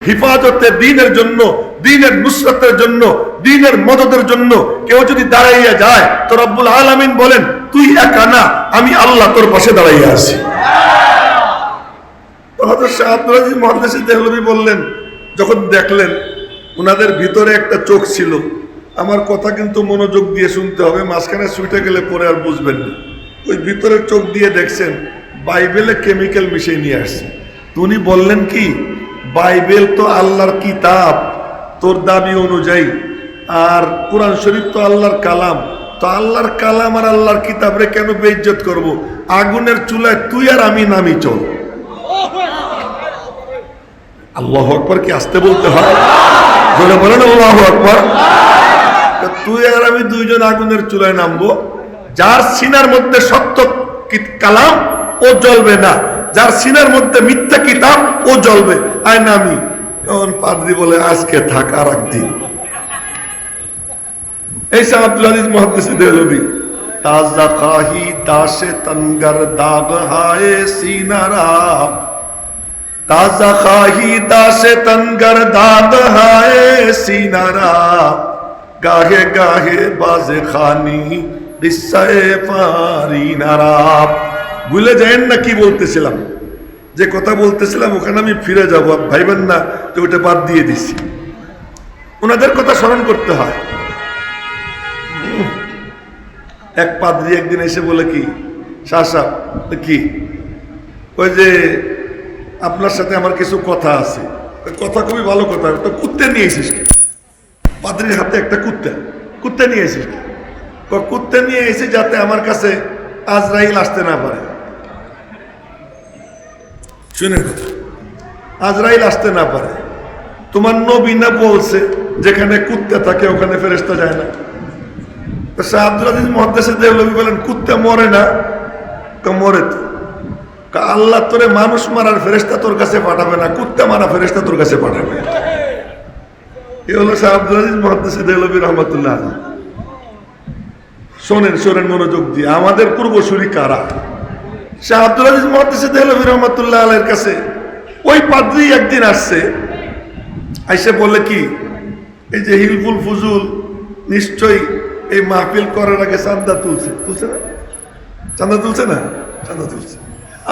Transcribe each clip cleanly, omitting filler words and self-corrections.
হিফাজতে দ্বীনের জন্য, দ্বীনের নুসরতের জন্য, দ্বীনের মদদের জন্য কেউ যদি দাঁড়াইয়া যায় তো রব্বুল আলামিন বলেন, তুই একা না, আমি আল্লাহ তোর পাশে দাঁড়াইয়া আছি। তো হযরত শাহ আব্দুল আজিজ মুহাদ্দিস দেহলভী বললেন, যখন দেখলেন ওনাদের ভিতরে একটা চোখ ছিল, আমার কথা কিন্তু মনোযোগ দিয়ে শুনতে হবে, মাঝখানে ছুটে গেলে পরে আর বুঝবেন না। ওই ভিতরের চোখ দিয়ে দেখছেন বাইবেলে কেমিক্যাল মিশিয়ে নিয়ে আসছে। তো উনি বললেন কি, বাইবেল তো আল্লাহর কিতাব তোর দাবি অনুযায়ী, আর কোরআন শরীফ তো আল্লাহর কালাম, তো আল্লাহর কালাম আর আল্লাহর কিতাবরে কেন বেইজ্জত করব? আগুনের চুলায় তুই আর আমি নামি চল। আল্লাহু আকবার কি আসতে বলতে হয়? বলে বলেন আল্লাহু আকবার। তুই আর আমি দুইজন আগুনের চুলায় নামবো। যার সিনার মধ্যে সত্য কালাম ও জ্বলবে না, যার সিনার মধ্যে মিথ্যা কিতাব ও জ্বলবে। আয় নামি। তখন পাদ্রী বলে, আজকে থাক, আর একদিন। এই শাহ আব্দুল আজিজ মুহাদ্দিস দেহলভী, তাজা খাহি দাশে তনগর দাগ হায় সিনারা, ताजा खाही दाशे तनगर दाद हाय सीनारा, गाहे गाहे बाजे खानी किस्साए फारिनारा। ভুলে যায়েন না কি বলতেছিলাম, যে কথা বলতেছিলাম ওখানে আমি ফিরে যাব, ভাইবেন না তো ওটা বাদ দিয়ে দিছি। ওনাদের কথা স্মরণ করতে হয়। এক পাদ্রী একদিন এসে বলে, কি শাহ সাহেব, কি ওই যে আপনার সাথে আমার কিছু কথা আছে। কথা খুবই ভালো কথা, তো কুত্তে নিয়ে এসিস কি? পাদ্রীর হাতে একটা কুত্তে নিয়ে এসিস কি? কুত্তে নিয়ে এসে যাতে আমার কাছে আজরাইল আসতে না পারে। শুনেন কথা, আজরাইল আসতে না পারে। তোমার নবী না বলছে যেখানে কুত্তে থাকে ওখানে ফেরেশতা যায় না? তো শাহ আব্দুল আজিজ মুহাদ্দিস দেহলভী বলেন, কুত্তে মরে না? মরে তো। আল্লাহ তোরে মানুষ মারার ফেরেশতা তোর কাছে পাঠাবে না, কুত্তা মারা ফেরেশতা তোর কাছে পাঠাবে। এ হলো শাহ আব্দুল আজিজ মুহাদ্দিস দেহলভী রাহমাতুল্লাহ আলাইহি। শোনেন মনোযোগ দিয়ে, আমাদের পূর্বসূরি কারা? শাহ আব্দুল আজিজ মুহাদ্দিস দেহলভী রাহমাতুল্লাহ আলাইহির কাছে ওই পাদ্রী একদিন আসছে, আইসে বলে কি, এই যে হিলফুল ফুজুল নিশ্চয়ই এই মাহফিল করার আগে চাঁদা তুলছে না? চাঁদা তুলছে।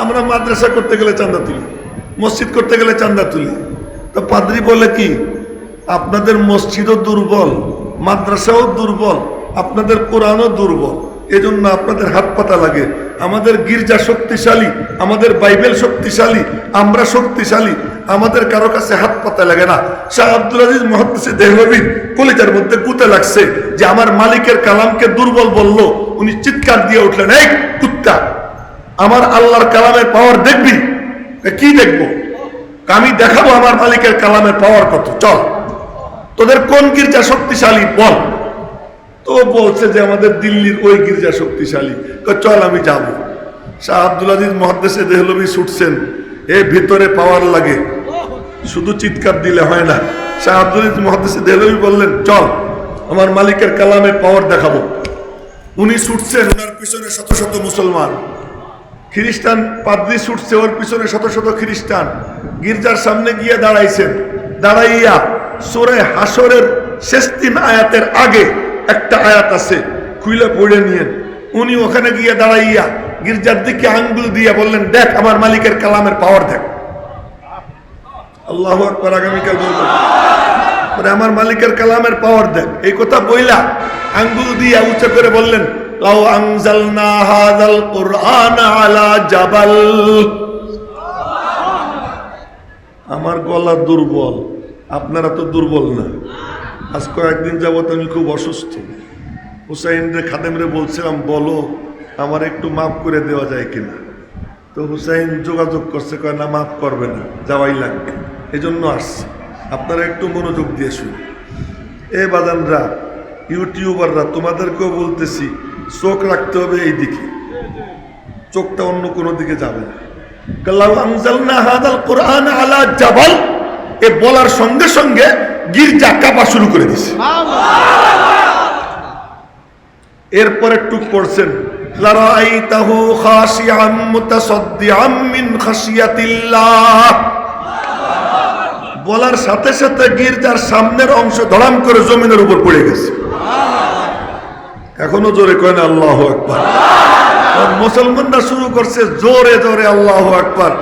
আমরা মাদ্রাসা করতে গেলে চাঁদা তুলি, মসজিদ করতে গেলে চাঁদা তুলি। তো পাদ্রী বলে কি, আপনাদের মসজিদও দুর্বল, মাদ্রাসাও দুর্বল, আপনাদের কোরআনও দুর্বল, এজন্য আপনাদের হাত পাতা লাগে। আমাদের গির্জা শক্তিশালী, আমাদের বাইবেল শক্তিশালী, আমরা শক্তিশালী, আমাদের কারো কাছে হাত পাতা লাগে না। শাহ আব্দুল আজিজ মুহাদ্দিস দেহলভীর কলিজার মধ্যে গুতে লাগছে যে আমার মালিকের কালামকে দুর্বল বলল। উনি চিৎকার দিয়ে উঠলেন, এই কুত্তা, আমার আল্লাহর কালামের পাওয়ার দেখবি? কি দেখবো? আমি দেখাবো আমার মালিকের কালামের পাওয়ার কত, চল। তোদের কোন গির্জা শক্তিশালী বল। তো বলছে যে আমাদের দিল্লির ওই গির্জা শক্তিশালী। চল আমি যাব। শাহ আব্দুল আজিজ মুহাদ্দিস দেহলভী ছুটছেন, এর ভিতরে পাওয়ার লাগে, শুধু চিৎকার দিলে হয় না। শাহ আব্দুল আজিজ মুহাদ্দিস দেহলভী বললেন, চল আমার মালিকের কালামের পাওয়ার দেখাবো। উনি ছুটছেন, ওনার পিছনে শত শত মুসলমান, খ্রিস্টান পাদ্রী ছুটছে, ওর পিছনে শত শত খ্রিস্টান। গির্জার সামনে গিয়ে দাঁড়াইছেন, দাঁড়াইয়া সূরা হাশরের শেষ 3 আয়াতের আগে একটা আয়াত আছে, খুলে পড়ে নিয়েন। উনি ওখানে গিয়ে দাঁড়াইয়া গির্জার দিকে আঙ্গুল দিয়ে বললেন, দেখ আমার মালিকের কালামের পাওয়ার দেখ। আল্লাহু আকবার। আগামীকাল বলবো আমার মালিকের কালামের পাওয়ার দেখ। এই কথা বইলা আঙ্গুল দিয়ে উঁচু করে বললেন, লাউ আনজালনা হাযাল কুরআন আলা জাবাল। আমার গলা দুর্বল, আপনারা তো দুর্বল না। আজ কয়েকদিন যাবত আমি খুব অসুস্থ। হুসাইন রে খাদেমরে বলছিলাম, বলো আমার একটু মাফ করে দেওয়া যায় কিনা। তো হুসাইন যোগাযোগ করছে, কয় না মাফ করবে না, যাওয়াই লাগবে, এজন্য আসছে। আপনারা একটু মনোযোগ দিয়ে শুনুন। এ বাজানরা, ইউটিউবাররা, তোমাদেরকেও বলতেছি, চোখ রাখতে হবে এই দিকে, চোখটা অন্য কোনো দিকে যাবে না। লাউ আনজালনা হাযাল কুরআন আলা জাবাল, এ বলার সঙ্গে সঙ্গে গির্জা কাঁপা শুরু করে দিছে। এরপরে টুক পড়ছেন, লারাআইতাহু খাশিআম মুতাসাদ্দিআম মিন খাশিয়াতিল্লাহ। বলার সাথে সাথে গির্জার সামনের অংশ ধড়াম করে জমিনের উপর পড়ে গেছে। এখনো জোরে কয় না আল্লাহু আকবার। মুসলমানরা শুরু করছে জোরে জোরে আল্লাহু আকবার,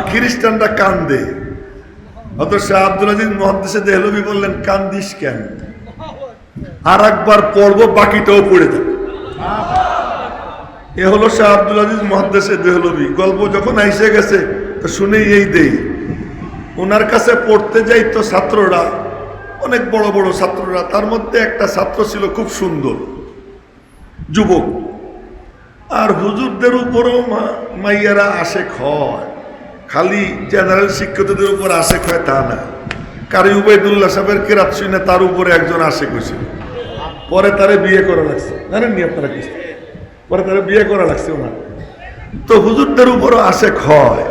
খ্রিস্টানরা কান্দে। অথচ শাহ আব্দুল আজিজ মুহাদ্দিসে দেহলভী বললেন, কান্দিস কেন? আর একবার পড়বো, বাকিটাও পড়ে যাবে। এ হলো শাহ আব্দুল আজিজ মুহাদ্দিসে দেহলভী। গল্প যখন আইসে গেছে তো শুনেই এই দেই। ওনার কাছে পড়তে যাই তো ছাত্ররা, অনেক বড় বড় ছাত্ররা, তার মধ্যে একটা ছাত্র ছিল খুব সুন্দর যুবক। আর হুজুরদের উপরও মাইয়ারা আশেক হয়, খালি জেনারেল শিক্ষকদের উপর আশেক হয় তা না। কারি উবাইদুল্লাহ সাহেবের কেরাত শুনে তার উপরে একজন আশেক হয়েছিল, পরে তারে বিয়ে করা লাগছে। জানেননি আপনারা কি? পরে তারে বিয়ে করা লাগছে ওনার। তো হুজুরদের উপরও আশেক হয়।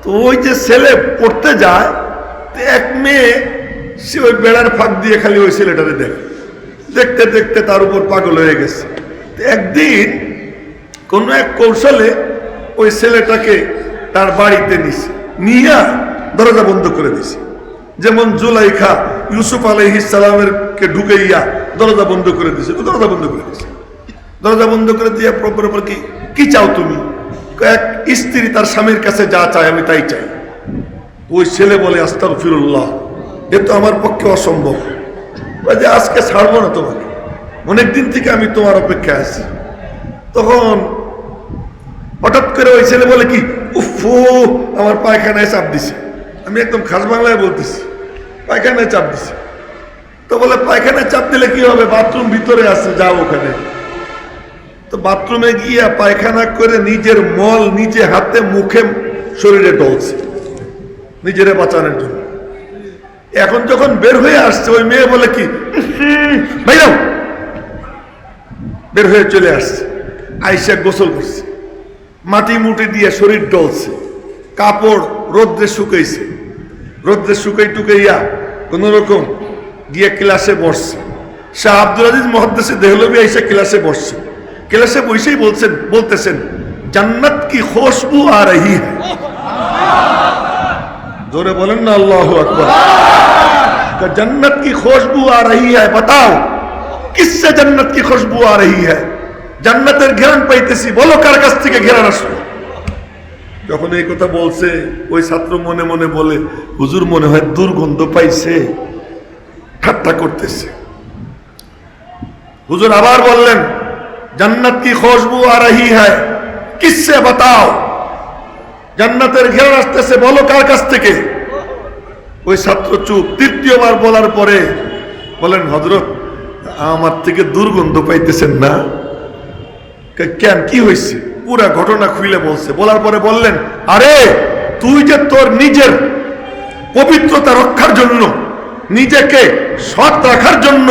তো ওই যে ছেলে পড়তে যায়, এক মেয়ে সে ওই বেড়ার ফাঁক দিয়ে খালি ওই ছেলেটারে দেখে, দেখতে দেখতে তার উপর পাগল হয়ে গেছে। একদিন কোন এক কৌশলে ওই ছেলেটাকে তার বাড়িতে নিছে, নিয়ে দরজা বন্ধ করে দিছে। যেমন জুলাইখা ইউসুফ আলাইহিস সালামের কে ঢুকাইয়া দরজা বন্ধ করে দিছে, দরজা বন্ধ করে দিছে। দরজা বন্ধ করে দিয়ে প্রপর কি চাও তুমি? এক স্ত্রী তার স্বামীর কাছে যা চায় আমি তাই চাই। ওই ছেলে বলে, আস্তাগফিরুল্লাহ, এ তো আমার পক্ষে অসম্ভব। যে আজকে ছাড়বো না তোমাকে, অনেকদিন থেকে আমি তোমার অপেক্ষায় আছি। তখন হঠাৎ করে ওই ছেলে বলে কি, উফু, আমার পায়খানায় চাপ দিছে। আমি একদম খাস বাংলায় বলতেছি, পায়খানায় চাপ দিছে। তো বলে, পায়খানায় চাপ দিলে কি হবে? বাথরুম ভিতরে আছে, যাও ওখানে। তো বাথরুমে গিয়ে পায়খানা করে নিজের মল নিজে হাতে মুখে শরীরে ডলছে নিজেরে বাঁচানোর জন্য। এখন যখন বের হয়ে আসছে, ওই মেয়ে বলে কি, ভাইরাও, বের হয়ে চলে আসছে। আইসা গোসল করছে, মাটি মুটি দিয়ে শরীর ডলছে, কাপড় রোদ্রে শুকাইছে, রোদ্রে শুকাই টুকাইয়া কোন রকম গিয়ে ক্লাসে বসছে। শাহ আব্দুল আজিজ মুহাদ্দিসে দেহলভী আইসা ক্লাসে বসছে। ক্লাসে বসেই বলতেছেন, জান্নাত কি খুশবু আ রহি है। जोरे बोलें ना अल्लाहु अकबर। जन्नत की खुशबू आ रही है, बताओ किससे जन्नत की खुशबू आ रही है? জান্নাতের ঘ্রাণ পাইতেছি, বলো কার কাছ থেকে ঘ্রাণ আসলো? যখন এই কথা বলছে, ওই ছাত্র মনে মনে বলে, হুজুর মনে হয় দুর্গন্ধ পাইছে, ঠাট্টা করতেছে। হুজুর আবার বললেন, জান্নাত কি খুশবু আ রহি है, কিসসে বাতাও? জান্নাতের ঘ্রাণ আসতেছে, বলো কার কাছ থেকে? ওই ছাত্র চুপ। তৃতীয়বার বলার পরে বলেন, হযরত আমার থেকে দুর্গন্ধ পাইতেছেন না? কেন, কি হয়েছে? পুরা ঘটনা খুলে বলছে। বলার পরে বললেন, আরে তুই যে তোর নিজের পবিত্রতা রক্ষার জন্য, নিজেকে সৎ রাখার জন্য,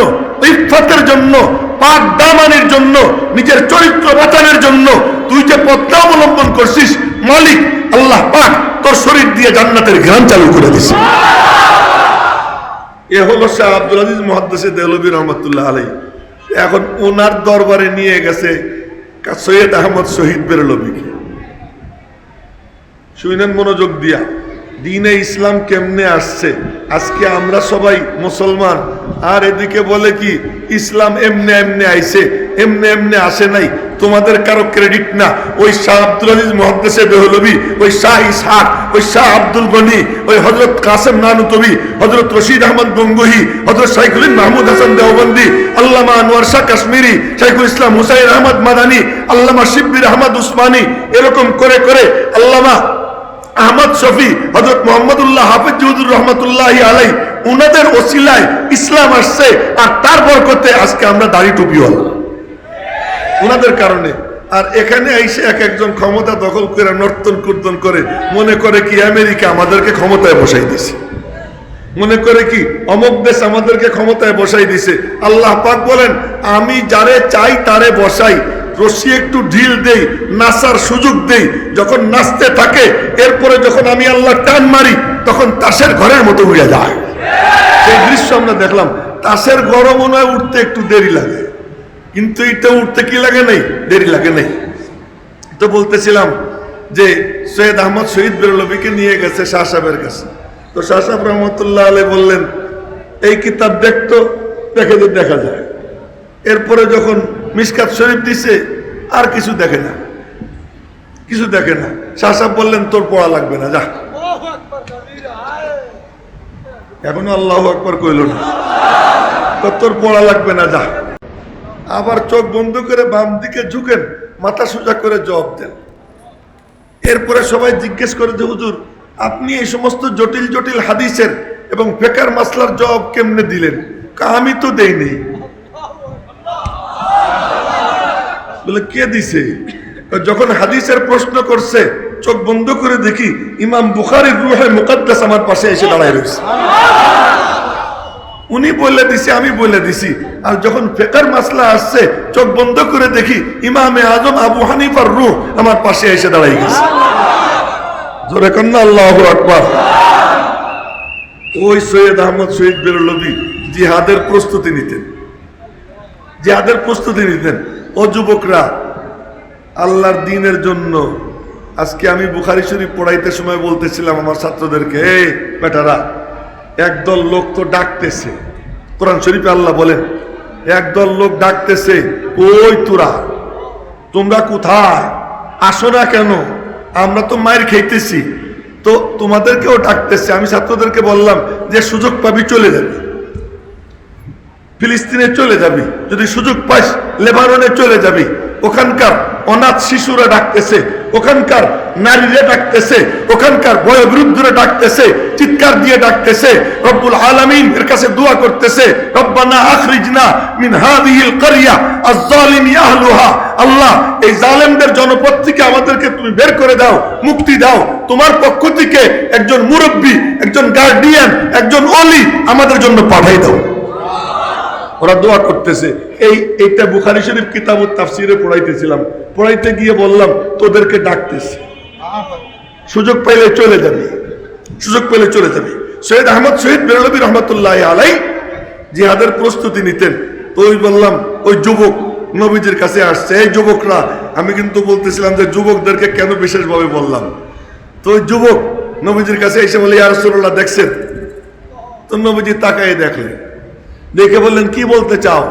ইফফতের জন্য, পাক দামানের জন্য, নিজের চরিত্র বাঁচানোর জন্য তুই যে পথটা অবলম্বন করছিস, মালিক আল্লাহ পাক তোর শরীর দিয়ে জান্নাতের ঘ্রাণ চালু করে দিছে। এ হলো শাহ আব্দুল আজিজ মুহাদ্দিসে দেহলভী রহমাতুল্লাহ আলাইহি। এখন ওনার দরবারে নিয়ে গেছে সৈয়দ আহমদ শহীদ বেরলভীকে। শুনেন মনোযোগ দিয়া, দ্বীনে ইসলাম কেমনে আসছে। আজকে আমরা সবাই মুসলমান, আর এদিকে বলে কি ইসলাম এমনে এমনে আইছে, এমনে এমনে আসে নাই। তোমাদের কারো ক্রেডিট না। ওই শাহ আব্দুল আজিজ মুহাদ্দিসে দেহলভী, ওই শাহ ইসহাক, ওই শাহ আব্দুল গনি, ওই হযরত কাসেম নানুতবি, হযরত রশিদ আহমদ গঙ্গুহি, হযরত শাইখুল মাহমুদ হাসান দেওবন্দি, আল্লামা আনোয়ার শাহ কাশ্মীরি, শাইখুল ইসলাম হুসাইন আহমদ মাদানী, আল্লামা শিব্বির আহমদ উসমানী, এরকম করে করে আল্লামা আহমদ শফি, হযরত মুহাম্মদুল্লাহ হাফিজ হুজুর রহমাতুল্লাহি আলাইহি, উনাদের ওসিলায় ইসলাম আসছে। আর তার বরকতে আজকে আমরা দাড়ি টুপিওয়ালা, উনাদের কারণে। আর এখানে এসে এক একজন ক্ষমতা দখল করে নর্তন কীর্তন করে, মনে করে কি আমেরিকা আমাদেরকে ক্ষমতায় বসাই দিছে, মনে করে কি অমুক দেশ আমাদেরকে ক্ষমতায় বসাই দিছে। আল্লাহ পাক বলেন, আমি যারে চাই তারে বসাই, রশি একটু ঢিল দেই, নাচার সুযোগ দেই। যখন নাচতে থাকে, এরপরে যখন আমি আল্লাহ টান মারি, তখন তাসের ঘরের মতো উড়ে যায়। সেই দৃশ্য আমরা দেখলাম। তাসের ঘরও মনে হয় উঠতে একটু দেরি লাগে, কিন্তু এটা উঠতে কি লাগে নাই, দেরি লাগে নাই। তো বলতেছিলাম যে সৈয়দ আহমদ শহীদ বেরলভীকে নিয়ে গেছে শাহ সাহেবের কাছে। তো তো শাহ সাহেব রহমতুল্লাহ আলাই বললেন এই কিতাব দেখতো, দেখে যে দেখা যায়। এরপরে যখন মিশকাত শরীফ দিছে আর কিছু দেখে না, কিছু দেখে না। শাহ সাহেব বললেন তোর পড়া লাগবে না, যা। এখনো আল্লাহু আকবার কইল না, তোর পড়া লাগবে না, যা। আবার চোখ বন্ধ করে বাম দিকে ঝুঁকেন, মাথা সোজা করে জবাব দেন। এরপরে সবাই জিজ্ঞেস করে যে হুজুর আপনি এই সমস্ত জটিল জটিল হাদিসের এবং ফিকহের মাসলার জবাব কেমনে দিলেন? আমি তো দেইনি। বলে কে দিছে? যখন হাদিসের প্রশ্ন করছে চোখ বন্ধ করে দেখি ইমাম বুখারীর রূহে মুকদ্দাস আমার পাশে এসে দাঁড়ায় রয়েছে। উনি বলে দিছে, আমি বলে দিছি। আর যখন ফিকহের মাসলা আসছে চোখ বন্ধ করে দেখি ইমামে আজম আবু হানিফার রূহ আমার পাশে এসে দাঁড়াই গেছে। জোরে কন্না আল্লাহু আকবার। ওই সৈয়দ আহমদ শহীদ বেরলভী জিহাদের প্রস্তুতি নিতেন, জিহাদের প্রস্তুতি নিতেন। ও যুবকরা, আল্লাহর দ্বীনের জন্য আজকে আমি বুখারী শরীফ পড়াইতে সময় বলতেছিলাম আমার ছাত্রদেরকে, এই বেটারা, একদল লোক তো ডাকতেছে। কোরআন শরীফে আল্লাহ বলেন একদল লোক ডাকতেছে, ওই তোমরা কোথায়? আসো না কেন? আমরা তো মায়ের খাইতেছি, তো তোমাদেরকেও ডাকতেছে। আমি ছাত্রদেরকে বললাম যে সুযোগ পাবি চলে যাবি, ফিলিস্তিনে চলে যাবি, যদি সুযোগ পাস লেবাননে চলে যাবি। ওখানকার অনাথ শিশুরা ডাকতেছে, ওখানকার নারীরা ডাকতেছে, ওখানকার বয়োবৃদ্ধরা ডাকতেছে, চিৎকার দিয়ে ডাকতেছে, রব্বুল আলামিন এর কাছে দোয়া করতেছে, রব্বানা আখরিজনা মিন হাযিহিল ক্বরিয়া আয-যালিমি আহলুহা। আল্লাহ, এই জালেমদের জনপদ থেকে আমাদেরকে তুমি বের করে দাও, মুক্তি দাও। তোমার পক্ষ থেকে একজন মুরব্বী, একজন গার্ডিয়ান, একজন ওলি আমাদের জন্য পাঠাই দাও। ওরা দোয়া করতেছে। এইটা বুখারী শরীফ কিতাবুত তাফসীরে পড়াইতেছিলাম, পড়াইতে গিয়ে বললাম তোদেরকে ডাকতেছে, সুযোগ পেলে চলে যাবে, সুযোগ পেলে চলে যাবে। সৈয়দ আহমদ শহীদ বেরলভী রহমতুল্লাহ আলাই জিহাদের প্রস্তুতি নিতেন। তো ওই বললাম ওই যুবক নবীজির কাছে আসছে। এই যুবকরা, আমি কিন্তু বলতেছিলাম যে যুবকদেরকে কেন বিশেষভাবে বললাম। তো ওই যুবক নবীজির কাছে এসে বলে, ইয়া রাসূলুল্লাহ দেখছেন? তো নবীজি তাকায় দেখলেন, দেখে বললেন কি বলতে চাও?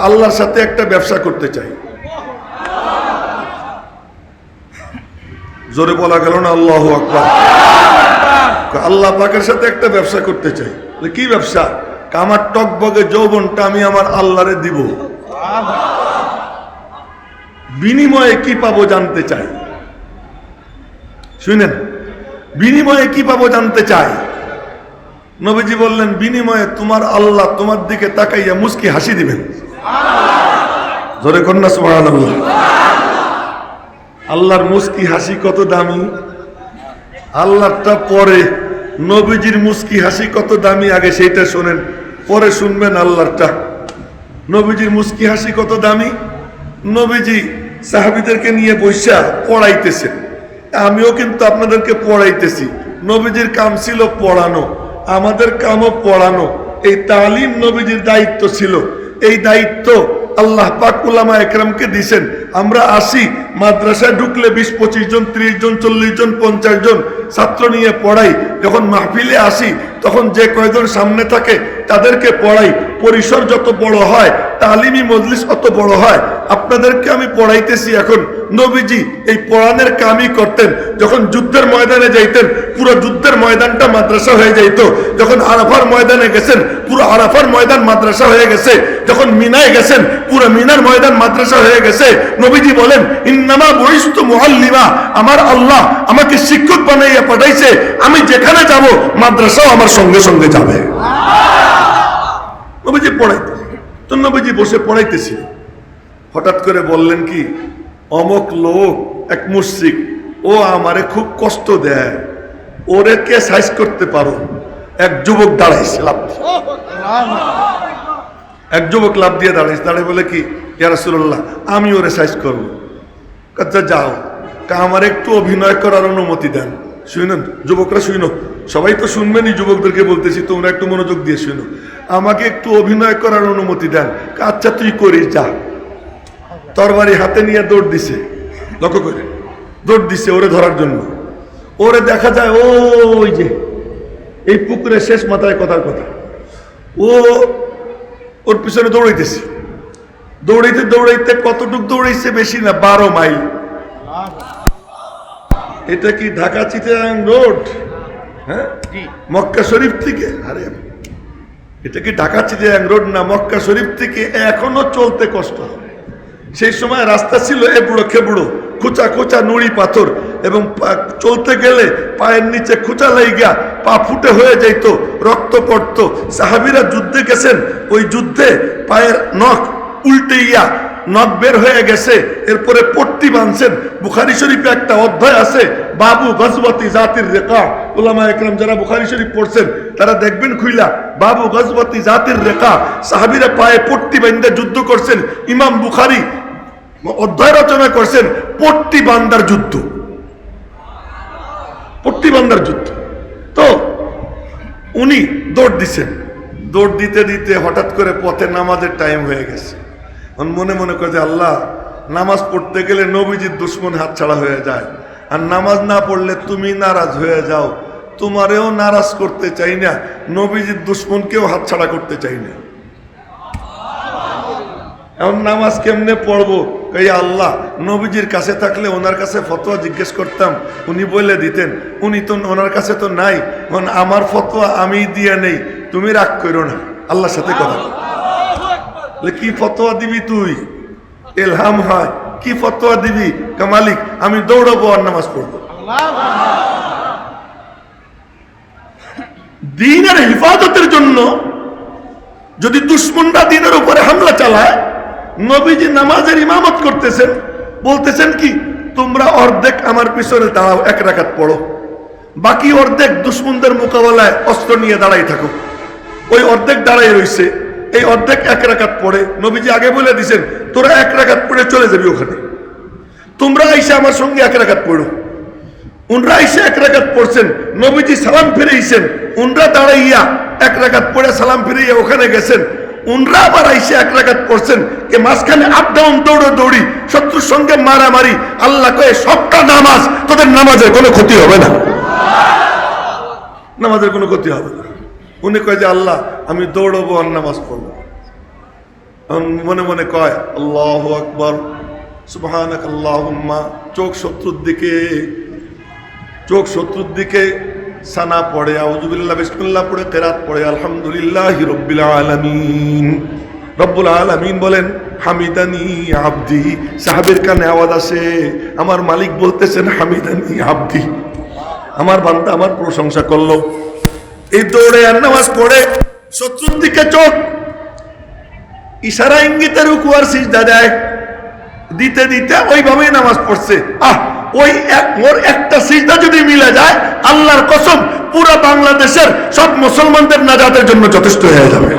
আল্লাহর সাথে একটা ব্যবসা করতে চাই। জোরে বলা গেল না আল্লাহু আকবার। আল্লাহ পাকের সাথে একটা ব্যবসা করতে চাই। কি ব্যবসা? আমার টকবগে যৌবনটা আমি আমার আল্লাহরে দিব, বিনিময়ে কি পাবো জানতে চাই। শুনেন, বিনিময়ে কি পাবো জানতে চাই। নবীজি বললেন বিনিময়ে তোমার আল্লাহ তোমার দিকে তাকাইয়া মুস্কি হাসি দিবেন। জোরে কন্যা সুবহানাল্লাহ। আল্লাহর মুস্কি হাসি কত দামি, আল্লাহটা পরে, নবীজির মুস্কি হাসি কত দামি আগে সেইটা শোনেন, পরে শুনবেন আল্লাহটা। নবীজির মুস্কি হাসি কত দামি। নবীজি সাহাবীদেরকে নিয়ে বৈশা পড়াইতেছেন, আমিও কিন্তু আপনাদেরকে পড়াইতেছি। নবীজির কাম ছিল পড়ানো, আমাদের কামও পড়ানো। এই তালিম নবীজির দায়িত্ব ছিল। এই দায়িত্ব আল্লাহ পাক উলামা একরামকে দিয়েছেন। আমরা আসি মাদ্রাসায় ঢুকলে 20-25 জন, 30 জন, 40 জন, 50 জন ছাত্র নিয়ে পড়াই। যখন মাহফিলে আসি তখন যে কয়জন সামনে থাকে তাদেরকে পড়াই। পরিসর যত বড় হয় তালিমি মজলিস অত বড় হয়। আপনাদেরকে আমি পড়াইতেছি এখন। নবীজি এই পড়ানোর কামই করতেন। যখন যুদ্ধের ময়দানে যাইতেন পুরো যুদ্ধের ময়দানটা মাদ্রাসা হয়ে যাইত। যখন আরাফার ময়দানে গেছেন পুরো আরাফার ময়দান মাদ্রাসা হয়ে গেছে। যখন মিনায় গেছেন পুরো মিনার ময়দান মাদ্রাসা হয়ে গেছে। নবীজি বলেন ইন্নামা বুইসতু মুআল্লিমা, আমার আল্লাহ আমাকে শিক্ষক বানাইয়া পাঠাইছে। আমি যেখানে যাব মাদ্রাসাও আমার সঙ্গে সঙ্গে যাবে। নবীজি পড়াইতে, তো নবীজি বসে পড়াইতেছিল। হঠাৎ করে বললেন কি, অমক লোক এক মুশরিক, ও আমারে খুব কষ্ট দেয়, ওরে কে সাইজ করতে পারো? এক যুবক দাঁড়াইছে লাভ দিয়ে, এক যুবক লাভ দিয়ে দাঁড়াইছে। দাঁড়াই বলে কি, ইয়া রাসূলুল্লাহ আমি ওরে সাইজ করবো। আচ্ছা যাও, আমার একটু অভিনয় করার অনুমতি দেন। শুনুন যুবকরা, শুনো, সবাই তো শুনবেনই, যুবকদেরকে বলতেছি তোমরা একটু মনোযোগ দিয়ে শুনো। আমাকে একটু অভিনয় করার অনুমতি দেন। আচ্ছা তুই করিস, যা। তরবারি হাতে নিয়ে দৌড় দিছে, লক্ষ্য করে দৌড় দিছে ওরে ধরার জন্য। ওরে দেখা যায় ওই যে এই পুকুরের শেষ মাথায় কথার কথা, ও ওর পিছনে দৌড়াইতেছে, দৌড়াইতে দৌড়াইতে কতটুক দৌড়াইছে, বেশি না, 12 মাইল। এটা কি ঢাকা চিটাগাং রোড? হ্যাঁ, মক্কা শরীফ থেকে, আরে এটা কি ঢাকা চিটাগাং রোড না, মক্কা শরীফ থেকে এখনো চলতে কষ্ট হবে। সেই সময় রাস্তা ছিল এবুড়ো খেবুড়ো, খোঁচা খোঁচা নুড়ি পাথর, এবং চলতে গেলে পায়ের নিচে খোঁচা লাইগা পা ফুটে হয়ে যাইতো, রক্ত পড়তো। সাহাবীরা যুদ্ধে গেছেন, ওই যুদ্ধে পায়ের নখ উল্টে নখ বের হয়ে গেছে, এরপরে পট্টি বাঁধছেন। বুখারী শরীফে একটা অধ্যায় আছে, বাবু গজওয়াতি জাতির রেকা। উলামা একরাম যারা বুখারী শরীফ পড়ছেন তারা দেখবেন খুইলা, বাবু গজওয়াতি জাতির রেকা। সাহাবীরা পায়ে পট্টি বাঁধে যুদ্ধ করছেন। ইমাম বুখারী অধ্যায় রচনা করছেন পট্টি বান্দার যুদ্ধ, পট্টি বান্দার যুদ্ধ। তো উনি দৌড় দিচ্ছেন, দৌড় দিতে দিতে হঠাৎ করে পথে নামাজের টাইম হয়ে গেছে। মনে মনে করে যে আল্লাহ, নামাজ পড়তে গেলে নবীজির দুশ্মন হাতছাড়া হয়ে যায়, আর নামাজ না পড়লে তুমি নারাজ হয়ে যাও। তোমারেও নারাজ করতে চাই না, নবীজির দুশ্মনকেও হাতছাড়া করতে চাই না। এখন নামাজ কেমনে পড়বো? এই আল্লাহ, নবীজির কাছে থাকলে ওনার কাছে ফতোয়া জিজ্ঞেস করতাম, উনি বলে দিতেন। উনি তো ওনার কাছে তো নাই, আমার ফতোয়া আমি দিয়ে নেই, তুমি রাগ করো না। আল্লাহর সাথে কথা কি ফতোয়া দিবি তুই? এলহাম হয়, কি ফতোয়া দিবি? মালিক, আমি দৌড়াবো আর নামাজ পড়বো। দ্বীনের হেফাজতের জন্য যদি দুশ্মনরা দ্বীনের উপরে হামলা চালায়, নবীজি নামাজের ইমামত করতেছেন, বলতেছেন কি, তোমরা অর্ধেক আমার পিছনে দাঁড়াও, 1 রাকাত পড়ো, বাকি অর্ধেক দুশ্মনদের মোকাবেলায় অস্ত্র নিয়ে দাঁড়াই থাকো। ওই অর্ধেক দাঁড়াই রয়েছে, এই অর্ধেক 1 রাকাত পড়ে। নবীজি আগে বলে দিছেন, তোরা 1 রাকাত পড়ে চলে যাবি ওখানে, তোমরা আইসা আমার সঙ্গে 1 রাকাত পড়ো। উনরা আইসা 1 রাকাত পড়ছেন, নবীজি সালাম ফিরেইছেন, উনরা দাঁড়াইয়া 1 রাকাত পড়ে সালাম ফিরাইয়া ওখানে গেছেন। উনরা আবার আইসা 1 রাকাত পড়ছেন, কে মাঝখানে আপ ডাউন দৌড়ি, শত্রুর সঙ্গে মারামারি। আল্লাহ কয়ে, সবটা নামাজ, তোদের নামাজের কোনো ক্ষতি হবে না, নামাজের কোনো ক্ষতি হবে না। উনি কয় যে আল্লাহ, আমি দৌড়বো আর নামাজ পড়বো। মনে মনে কয় আল্লাহু আকবার, সুবহানাক আল্লাহুম্মা, চোখ শত্রুর দিকে সানা পড়ে, আউযুবিল্লাহ বিসমিল্লাহ পড়ে, কিরাত পড়ে আলহামদুলিল্লাহি রাব্বিল আলামিন। রব্বুল আলামিন বলেন, হামিদানি আবদি। সাহাবীর কানে আওয়াজ আসে, আমার মালিক বলতেছেন হামিদানি আবদি, আমার বান্দা আমার প্রশংসা করলো। এই দৌড়ে আর নামাজ পড়ে, শত্রুর দিকে চোখ, ইশারা ইঙ্গিতের উপর সিজদা দেয়, দিতে দিতে ওইভাবেই নামাজ পড়ছে। ওই ওর একটা সিজদা যদি মিলে যায়, আল্লাহর কসম, পুরো বাংলাদেশের সব মুসলমানদের নাজাতের জন্য যথেষ্ট হয়ে যাবে,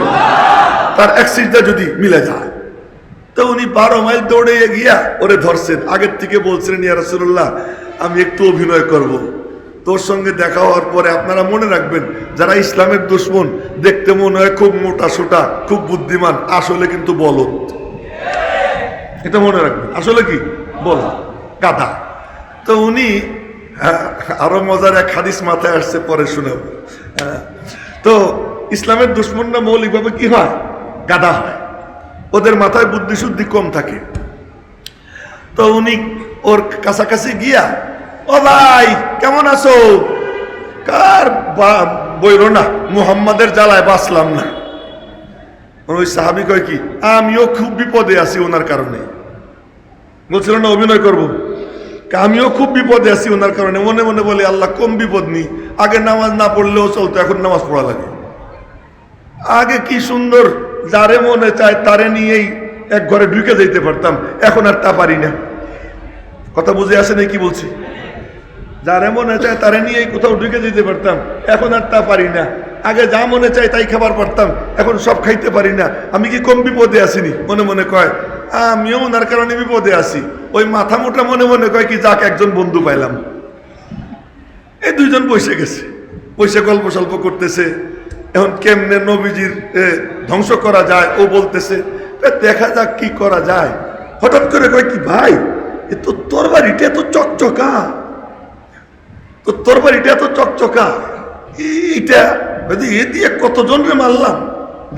তার এক সিজদা যদি মিলে যায়। তো উনি 12 মাইল দৌড়ে গিয়া ওরে ধরছেন। আগের থেকে বলছিলেন, ইয়া রাসূলুল্লাহ, আমি একটু অভিনয় করব, তোর সঙ্গে দেখা হওয়ার পরে আপনারা মনে রাখবেন, যারা ইসলামের দুশ্মন দেখতে মনে হয় খুব মোটা সোটা, খুব বুদ্ধিমান, আসলে কিন্তু বলদ। এটা মনে রাখবেন, আসলে কি বলদ, গাধা। তো উনি, আরো মজার এক হাদিস মাথায় আসছে, পরে শুনেব। তো ইসলামের দুশ্মনরা মৌলিকভাবে কি হয়? গাধা হয়, ওদের মাথায় বুদ্ধি শুদ্ধি কম থাকে। তো উনি ওর কাছাকাছি গিয়া, ও ভাই কেমন আছো? কার বইরো না, মুহাম্মাদের জ্বালায় বাঁচলাম না। ওই সাহাবী কয় কি, আমিও খুব বিপদে আছি ওনার কারণে। বলছিল না অভিনয় করবো, আমিও খুব বিপদে আছি ওনার কারণে। মনে মনে বলে, আল্লাহ কম বিপদ নি, আগে নামাজ না পড়লেও চলতো, এখন নামাজ পড়া লাগে। আগে কি সুন্দর, যারে মনে চায় তারে নিয়েই এক ঘরে ঢুকে যেতে পারতাম, এখন আর তা পারি না। কথা বুঝে আসে নাই কি বলছি? যারে মনে চায় তারে নিয়েই কোথাও ঢুকে যেতে পারতাম, এখন আর তা পারি না। আগে যা মনে চায় তাই খাবার পারতাম, এখন সব খাইতে পারি না। আমি কি কম বিপদে আসিনি? মনে মনে কয়, আমিও ওনার কারণে বিপদে আছি। ওই মাথা মোটা মনে মনে কয় কি, যাক একজন বন্ধু পাইলাম। এই দুইজন বসে গেছে, বসে গল্প সল্প করতেছে। এখন কেমনে নবীজির ধ্বংস করা যায় ও বলতেছে, দেখা যাক কি করা যায়। হঠাৎ করে কয় কি, ভাই এ তো তরবারিটা এত চকচকা, তো তরবারিটা এত চকচকা, এইটা এ দিয়ে কতজন রে মারলাম,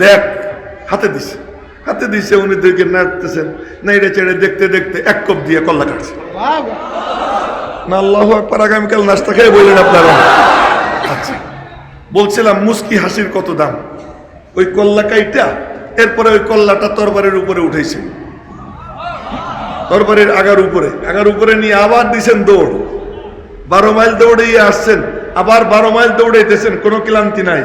দেখ হাতে দিছে উনি দিকে নাড়তেছেন, নাইড়ে চেড়ে দেখতে দেখতে এক কোপ দিয়ে কল্লা কাটছে। না আল্লাহু আকবার, আগামীকাল নাস্তা খেয়ে বললেন আপনারা। আচ্ছা, বলছিলাম মুস্কি হাসির কত দাম। ওই কল্লা কাইটা এরপরে ওই কল্লাটা তরবারির উপরে উঠেছে, তরবারির আগার উপরে নিয়ে আবার দিছেন দৌড়। 12 মাইল দৌড়িয়ে আসছেন, আবার 12 মাইল দৌড়াইতেছেন, কোনো ক্লান্তি নাই।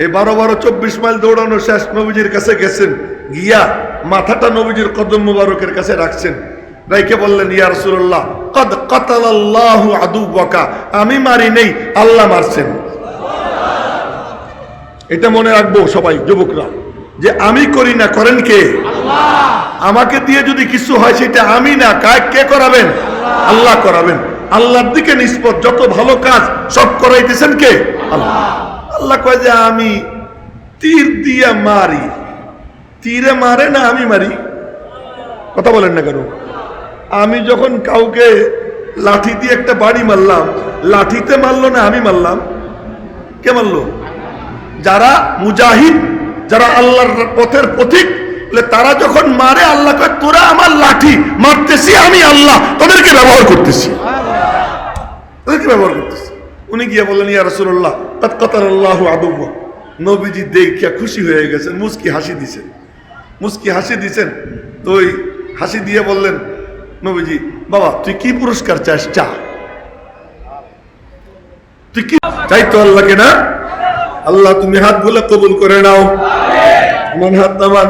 এই 12 24 মাইল দৌড়ানো শেষ, নবীজির কাছে গেছেন, গিয়া মাথাটা নবীজির কদম মুবারকের কাছে রাখছেন, রাইকে বললেন, ইয়া রাসূলুল্লাহ কদ কাতালাল্লাহু আদুওয়াকা, আমি মারি নেই, আল্লাহ মারছেন। এটা মনে রাখবো সবাই যুবকরা, যে আমি করি না, করেন কে? আল্লাহ। আমাকে দিয়ে যদি কিছু হয় সেটা আমি না, কে করাবেন? আল্লাহ করাবেন। আল্লাহর দিকে নিসবত, যত ভালো কাজ সব করাইতেছেন কে? আল্লাহ। আল্লাহ কয় যে আমি তীর দিয়া মারি, তীরে মারে না আমি মারি। কথা বলেন না কেন? আমি যখন কাউকে লাঠি দিয়ে একটা বাড়ি মারলাম, লাঠিতে মারলো না আমি মারলাম? কে মারলো? যারা মুজাহিদ, যারা আল্লাহর পথের পথিক, তারা যখন মারে আল্লাহ কয় তোরা আমার লাঠি মারতেছি, আমি আল্লাহ তোদেরকে ব্যবহার করতেছি। উনি গিয়ে বললেন, ইয়া রাসূলুল্লাহ কদ কাতালাল্লাহু আদুওয়া। নবীজি দেখিয়া খুশি হয়ে গেছেন, মুস্কি হাসি দিছেন। তো ওই হাসি দিয়ে বললেন নবীজি, বাবা তুই কি পুরস্কার চাস, চা। তুই কি চাই? তো আল্লাহকে না? আল্লাহ তুমি হাতগুলো কবুল করে নাও, মন হাত নামান।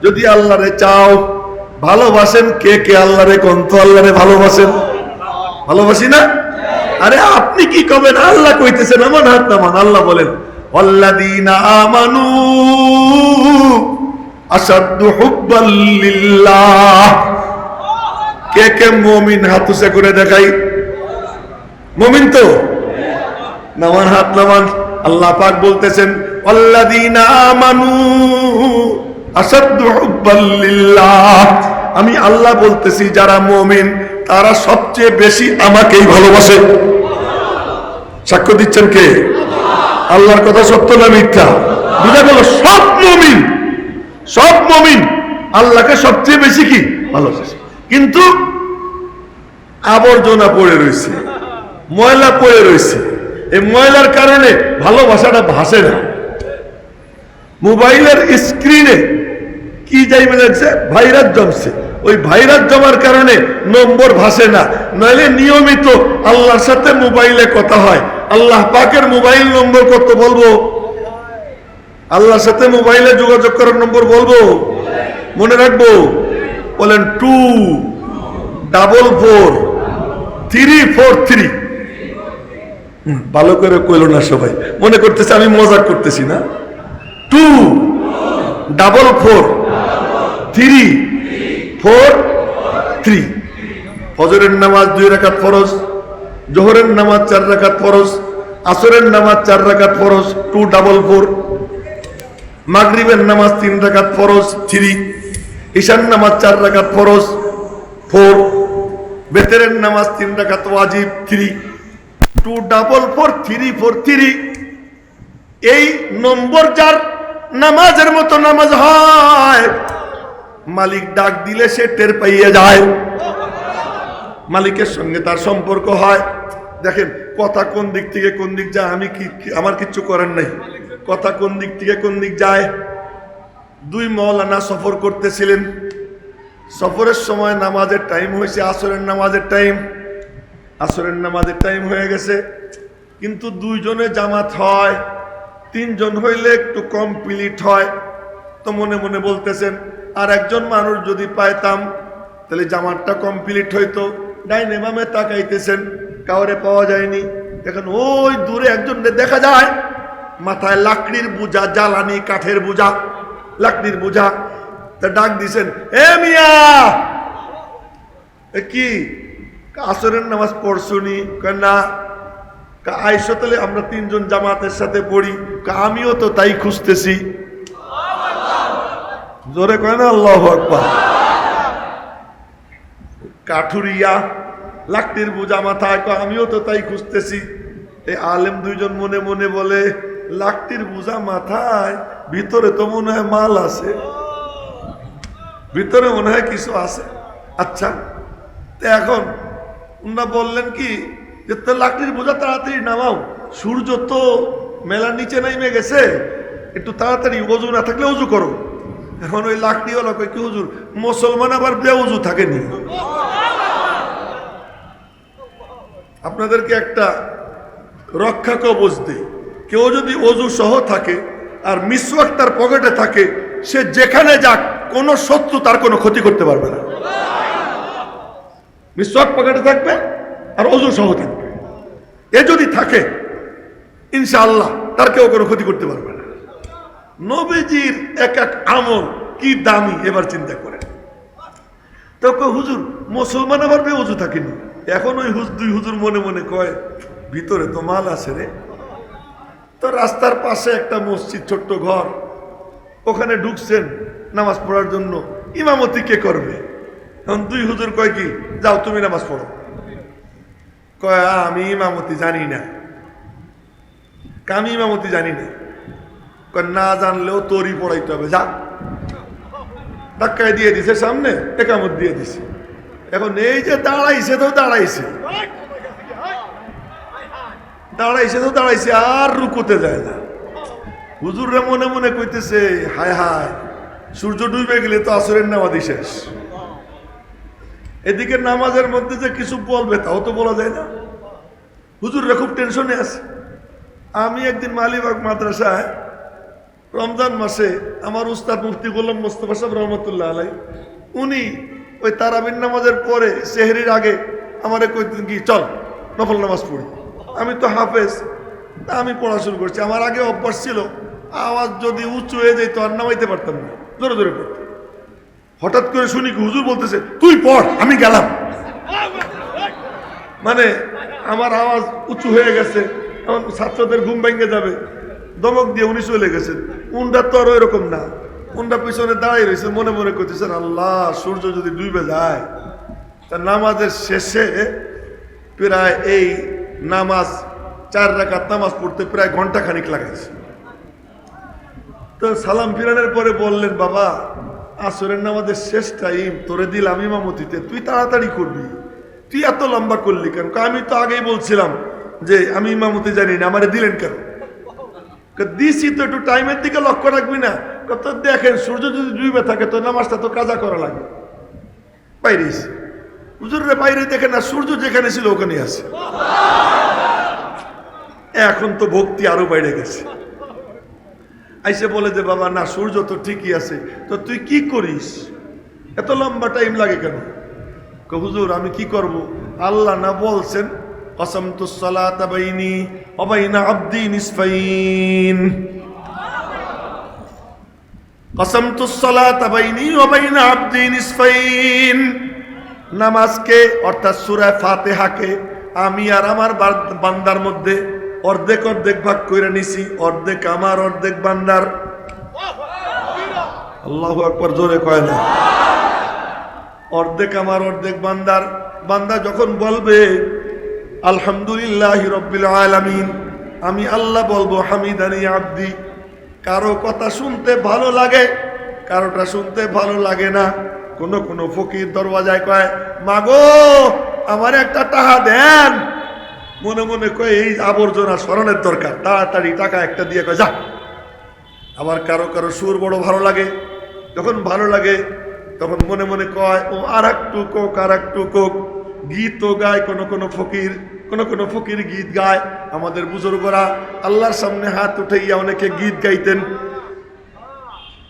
যদি আল্লাহরে চাও, ভালোবাসেন কে কে আল্লাহরে? কোন তো আল্লাহরে ভালোবাসেন? ভালোবাসি না? আরে আপনি কি কবেন? আল্লাহ কইতেছেন, আমার হাত নামান। আল্লাহ বলেন, ওয়াল্লাযীনা আমানু আশাদ্দু হুব্বাল লিল্লাহ। কে কে মুমিন? হাত উঁচা করে দেখাই। মুমিন তো? নামান, হাত নামান। আল্লাহ পাক বলতেছেন, ওয়াল্লাযীনা আমানু আশাদ্দু হুব্বাল লিল্লাহ। আমি আল্লাহ বলতেছি, যারা মুমিন তারা সবচেয়ে বেশি আমাকেই ভালোবাসে। সাক্ষ্য দিচ্ছেন কে? আল্লাহর কথা সত্য না মিথ্যা? বুঝা গেল? সব মুমিন আল্লাহকে সবচেয়ে বেশি কি ভালোবাসে। কিন্তু আবর্জনা পড়ে রয়েছে, ময়লা পড়ে রয়েছে। এই ময়লার কারণে ভালোবাসাটা ভাসে না। মোবাইলের স্ক্রিনে কি যাইবে যাচ্ছে, ভাইরাস জমছে। ওই ভাইরাস জমার কারণে নম্বর ভাসে না। নইলে নিয়মিত আল্লাহর সাথে মোবাইলে কথা হয়। আল্লাহ পাকের মোবাইল নম্বর কত বলবো? আল্লাহর সাথে মোবাইলে যোগাযোগ করার নম্বর বলবো? মনে রাখবো? বলেন 2444343। ভালো করে কইল না সবাই, মনে করতেছে আমি মজাক করতেছি না। 24443। ফজরের নামাজ 2 রাকাত ফরজ, জোহরের নামাজ 4 রাকাত ফরজ, আসরের নামাজ 4 রাকাত ফরজ 244, মাগরিবের নামাজ 3 রাকাত ফরজ 3, ঈশার নামাজ 4 রাকাত ফরজ 4, বেতেরের নামাজ 3 রাকাত ওয়াজিব 3, 2444343। এই নম্বর যার নামাজের মতো নামাজ হয়, মালিক ডাক দিলে সে টের পাইয়া যায়, মালিকের সঙ্গে তার সম্পর্ক হয়। দেখেন কথা কোন দিক থেকে কোন দিক যায়, আমি কি আমার কিচ্ছু করেন নাই। কথা কোন দিক থেকে কোন দিক যায়। 2 মাওলানা সফর করতেছিলেন, সফরের সময় নামাজের টাইম হয়েছে, আসরের নামাজের টাইম হয়ে গেছে। কিন্তু 2 জনে জামাত হয়, 3 জন হইলে একটু কমপ্লিট হয়। তো মনে মনে বলতেছেন, আর একজন মানুষ যদি পাইতাম তাহলে জামাতটা কমপ্লিট হইতো। ডাইনে বামে তাকাইতেছেন, কাউরে পাওয়া যায়নি। এখন ওই দূরে একজনকে দেখা যায়, মাথায় লাকড়ির বোঝা, জ্বালানি কাঠের বোঝা, লাকড়ির বোঝা। তা ডাক দিছেন, এ মিয়া কি আসরের নামাজ পড়ছুনি? না। আইসো তাহলে আমরা 3 জন জামাতের সাথে পড়ি। আমিও তো তাই খুঁজতেছি। জোরে কয় না আল্লাহু আকবার। কাঠুরিয়া লাকড়ির বোঝা মাথায়, আমিও তো তাই খুঁজতেছি। এই আলেম দুইজন মনে মনে বলে, লাকটির বোঝা মাথায়, ভিতরে তো মনে হয় মাল আছে, ভিতরে মনে হয় কিছু আছে। আচ্ছা, তো এখন উনারা বললেন কি যে তো লাকড়ির বোঝা তাড়াতাড়ি নামাও, সূর্য তো মেলার নিচে নামে গেছে, একটু তাড়াতাড়ি ওযু না থাকলে ওযু করো। এখন ওই লাকড়িওয়ালা কয় কি হুজুর, মুসলমান আবার বেওযু থাকেনি। আপনাদেরকে একটা রক্ষা কবচ দেই, কেউ যদি ওযু সহ থাকে আর মিসওয়াক তার পকেটে থাকে, সে যেখানে যাক কোনো শত্রু তার কোনো ক্ষতি করতে পারবে না। মিসওয়াক পকেটে থাকবে আর ওযু সহ থাকবে, এ যদি থাকে ইনশাআল্লাহ তার কেউ কোনো ক্ষতি করতে পারবে না। নবীজির এক এক আমল কি দামি, এবার চিন্তা করেন। তো হুজুর মুসলমান আবার বেওযু থাকেনি। এখন ওই দুই হুজুর মনে মনে কয়, ভিতরে তো মাল আছে রে। তো রাস্তার পাশে একটা মসজিদ, ছোট্ট ঘর, ওখানে ঢুকছেন নামাজ পড়ার জন্য। ইমামতি কে করবে? এখন দুই হুজুর কয় কি, যাও তুমি নামাজ পড়ো। কয় আমি ইমামতি জানি না। আমি ইমামতি জানি না। কয় না জানলেও তোরই পড়াইতে হবে, যা। ধাক্কায় দিয়ে দিছে, সামনে একামত দিয়ে দিছে। এখন এই যে দাঁড়াইছে তো দাঁড়াইছে, দাঁড়াইছে তো দাঁড়াইছে, আর রুকুতে যায় না। হুজুররা মনে মনে কইতেছে, হায় হায়, সূর্য ডুবে গেলে তো আসরের নামাজই শেষ। এদিকে নামাজের মধ্যে যে কিছু বলবে তাও তো বলা যায় না। হুজুররা খুব টেনশনে আছে। আমি একদিন মালিবাগ মাদ্রাসায় রমজান মাসে আমার উস্তাদ মুফতি গোলাম মোস্তফা সাহেব রহমতুল্লাহ আলাই, উনি ওই তারাবির নামাজের পরে সেহরির আগে আমারে কইতেন কি, চল নফল নামাজ পড়ি। আমি তো হাফেজ, আমি পড়া শুরু করছি। আমার আগে অভ্যাস ছিল, আওয়াজ যদি উঁচু হয়ে যেত আর নামাইতে পারতাম না, জোরে জোরে পড়তাম। হঠাৎ করে শুনি কি হুজুর বলতেছে, তুই পড়, আমি গেলাম। মানে আমার আওয়াজ উঁচু হয়ে গেছে, আমার ছাত্রদের ঘুম ভেঙে যাবে, দমক দিয়ে উনি চলে গেছেন। উনটা তো আর ওই রকম না, উনটা পিছনে দাঁড়িয়ে রয়েছে, মনে মনে করতেছেন, আল্লাহ, সূর্য যদি ডুবে যায়। তা নামাজের শেষে প্রায় এই নামাজ 4 রাকাত নামাজ পড়তে প্রায় ঘন্টা খানিক লাগাইছে। তো সালাম ফিরানোর পরে বললেন, বাবা, আসরের নামাজের শেষ টাইম, তোরে দিলাম ইমামতিতে, তুই তাড়াতাড়ি করবি, তুই এত লম্বা করলি কেন? আমি তো আগেই বলছিলাম যে আমি ইমামতি জানি না, আমারে দিলেন কেন? দিছি তো, একটু টাইমের দিকে লক্ষ্য রাখবি না? কত দেখেন, সূর্য যদি ডুবে থাকে তো নামাজটা তো কাজা করা লাগে। বাইরে হুজুরের বাইরে দেখেন না, সূর্য যেখানে ছিল ওখানে আছে। এখন তো ভক্তি আরো বাইরে গেছে। আইসে বলে যে, বাবা না, সূর্য তো ঠিকই আছে, তো তুই কি করিস, এত লম্বা টাইম লাগে কেন? হুজুর আমি কি করব, আল্লাহ না বলছেন, কসমতুস সালাতা বাইনি ওয়া বাইনা আবদি নিসফাইন, কসমতুস সালাতা বাইনি ওয়া বাইনা আবদি নিসফাইন। নামাজকে অর্থাৎ সূরা ফাতিহাকে আমি আর আমার বান্দার মধ্যে অর্ধেক অর্ধেক ভাগ করে নিছি, অর্ধেক আমার, অর্ধেক বান্দার। আল্লাহু আকবার, জোরে কয় না। অর্ধেক আমার, অর্ধেক বান্দার। বান্দা যখন বলবে আলহামদুলিল্লাহি রাব্বিল আলামিন, আমি আল্লাহ বলবো হামিদানি আব্দি। কারো কথা শুনতে ভালো লাগে, কারোটা শুনতে ভালো লাগে না। কোন কোন ফকির দরওয়াজায় কয়, মাগো আমার একটা টাকা দেন। মনে মনে কয় এই আবর্জনা সরানোর দরকার, তাড়াতাড়ি টাকা একটা দিয়ে কয় যা। আবার কারো কারো সুর বড় ভালো লাগে, যখন ভালো লাগে তখন মনে মনে কয়, ও আর একটু কোক, আর একটু কোক। গীতও গায় কোন কোন ফকির গীত গায়। আমাদের বুজুর্গরা আল্লাহর সামনে হাত উঠাইয়া অনেকে গীত গাইতেন,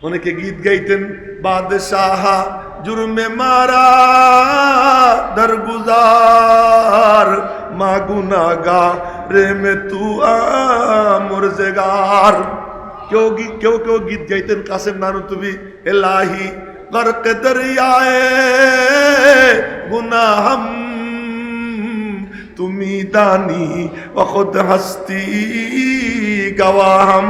অনেকে গীত গাইতেন। বাদশাহ জুরমে মারা দরগুজার, মা গুনাহগার রে মে তু মুরজেগার। কেউ কেউ গীত গাইতেন কাসেম নানুতুবি, এলাহি গরক দরিয়ায়ে গুনাহম তুমি দানি ওখুদ হস্তি গওয়াহম।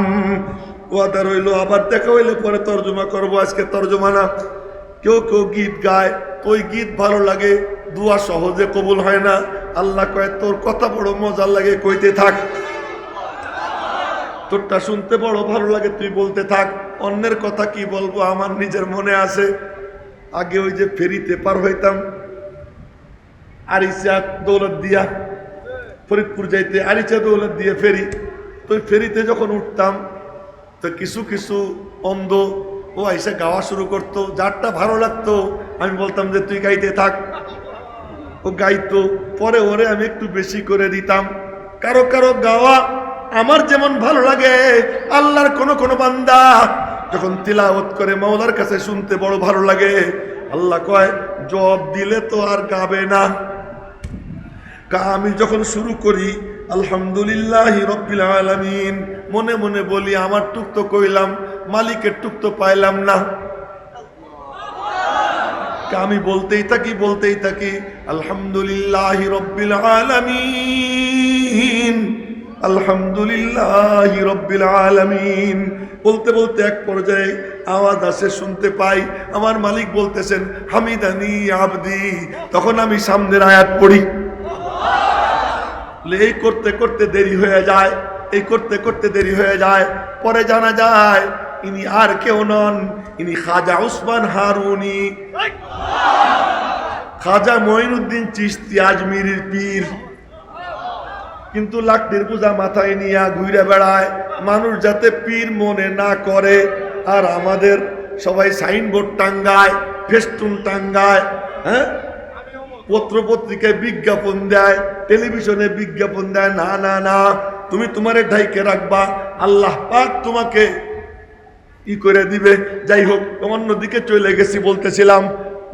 ওয়াদা রইল, আবার দেখা হইলে পরে তর্জমা করবো, আজকে তর্জমা না। কেউ কেউ গীত গায়, ওই গীত ভালো লাগে, দুয়া সহজে কবুল হয় না। আল্লাহ কয় তোর কথা বড় মজার লাগে, কইতে থাক। তোরটা শুনতে বড় ভালো লাগে, তুই বলতে থাক। অন্যের কথা কি বলবো, আমার নিজের মনে আছে। আগে ওই যে ফেরিতে পার হইতাম, আরিচা দৌলত দিয়া ফরিদপুর যাইতে, আরিচা দৌলত দিয়ে ফেরি। তো ফেরিতে যখন উঠতাম তো কিছু কিছু অন্ধ ও আইসা গাওয়া শুরু করতো, যারটা ভালো লাগতো আমি বলতাম যে তুই গাইতে থাক। ও গাইতো, পরে ওরে আমি একটু বেশি করে দিতাম। কারো কারো গাওয়া আমার যেমন ভালো লাগে, আল্লাহর কোন বান্দা যখন তিলাওয়াত করে মাওলার কাছে শুনতে বড় ভালো লাগে। আল্লাহ কয় জবাব দিলে তো আর গাবে না। আমি যখন শুরু করি আলহামদুলিল্লাহি রাব্বিল আলামিন, মনে মনে বলি আমার টুক তো কইলাম, মালিকের টুক তো পাইলাম না। আমি বলতেই থাকি আলহামদুলিল্লাহি রাব্বিল আলামিন, আলহামদুলিল্লাহি রাব্বিল আলামিন। বলতে বলতে এক পর্যায়ে আওয়াজ আসে, শুনতে পাই আমার মালিক বলতেছেন হামিদানি আবদি। তখন আমি সামনের আয়াত পড়ি। এই করতে করতে দেরি হয়ে যায়, পরে জানা যায় ইনি আর কেউ নন, ইনি খাজা উসমান হারুনি, খাজা মঈনুদ্দিন চিশতি আজমিরের পীর। কিন্তু লাকড়ির বোঝা মাথায় নিয়ে ঘুরে বেড়ায়, মানুষ যাতে পীর মনে না করে। আর আমাদের সবাই সাইনবোর্ড টাঙ্গায়, ফেস্টুন টাঙ্গায়, হ্যাঁ, পত্র পত্রিকায় বিজ্ঞাপন দেয়, টেলিভিশনে বিজ্ঞাপন দেয়। না না না, তুমি তোমারে ঢাইকে রাখবা, আল্লাহ পাক তোমাকে ই করে দিবে। যাই হোক, অন্যদিকে চলে গেছি। বলতেছিলাম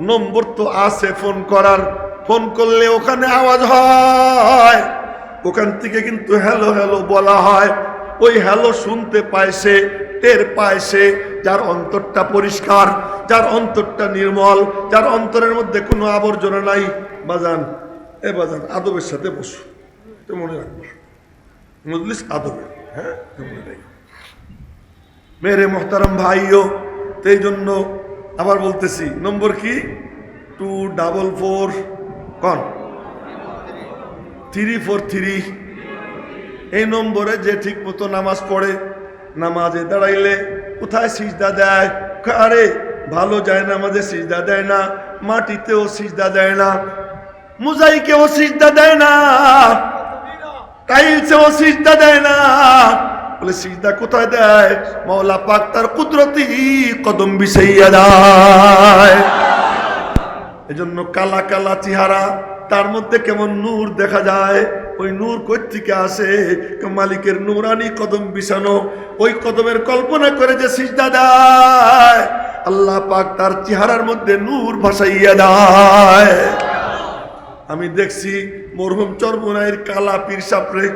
নম্বর তো আছে ফোন করার, ফোন করলে ওখানে আওয়াজ হয়, ওখান থেকে কিন্তু হ্যালো হ্যালো বলা হয়। ওই হ্যালো শুনতে পায় সে, টের পায় সে যার অন্তরটা পরিষ্কার, যার অন্তরটা নির্মল, যার অন্তরের মধ্যে কোনো আবর্জনা নাই। বাজান, এ বাজান, আদবের সাথে বসো, তো মনে রাখবো মজলিস আদবে, হ্যাঁ মনে রাখবো মেরে মোহতারাম ভাইও। তো এই জন্য আবার বলতেছি, নম্বর কি 244 কন 343। এই নম্বরে যে ঠিক মতো নামাজ পড়ে, নামাজে দাঁড়াইলে কোথায় সিজদা দেয়? আরে ভালো যায় নামাজে সিজদা দেয় না, মাটিতেও সিজদা দেয় না, মুজাইকেও সিজদা দেয় না, টাইলসেও সিজদা দেয় না। বলে সিজদা কোথায় দেয়? মাওলা পাক তার কুদরতি কদম বিছাইয়া দেয়। এজন্য কালা কালা চেহারা, তার মধ্যে কেমন নূর দেখা যায়। ওই নূর কই থেকে আসে? মালিকের নূরানি কদম বিছানো, ওই কদমের কল্পনা করে যে সিজদা দেয়, আল্লাহ পাক তার চেহারার মধ্যে নূর ভাসাইয়া দেয়। আমি দেখছি মরহুম চরমোনাইয়ের কালা পীর সাপরে,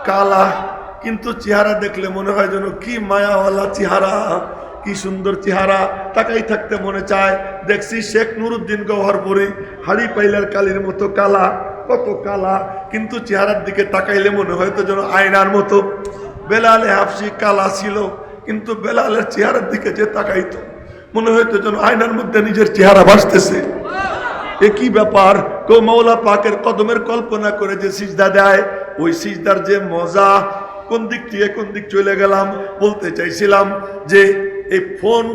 কালা, কিন্তু চেহারা দেখলে মনে হয় যেন কি মায়াওয়ালা চেহারা, কি সুন্দর চেহারা, তাকাই থাকতে মনে চায়। দেখছি শেখ নুরুদ্দিন গওহরপুরি, হাড়ি পাইলার কালির মতো কালা, কত কালা, কিন্তু চেহারার দিকে তাকাইলে মনে হয়তো যেন আয়নার মতো। বেলালে হাফসি কালা ছিল, কিন্তু বেলালের চেহারার দিকে যে তাকাইতো মনে হয়তো যেন আয়নার মধ্যে নিজের চেহারা ভাসতেছে। একই ব্যাপার, কেউ মাওলা পাকের কদমের কল্পনা করে যে সিজদা দেয়, ওই সিজদার যে মজা। কোন দিক থেকে কোন দিক চলে গেলাম, বলতে চাইছিলাম যে এই ফোন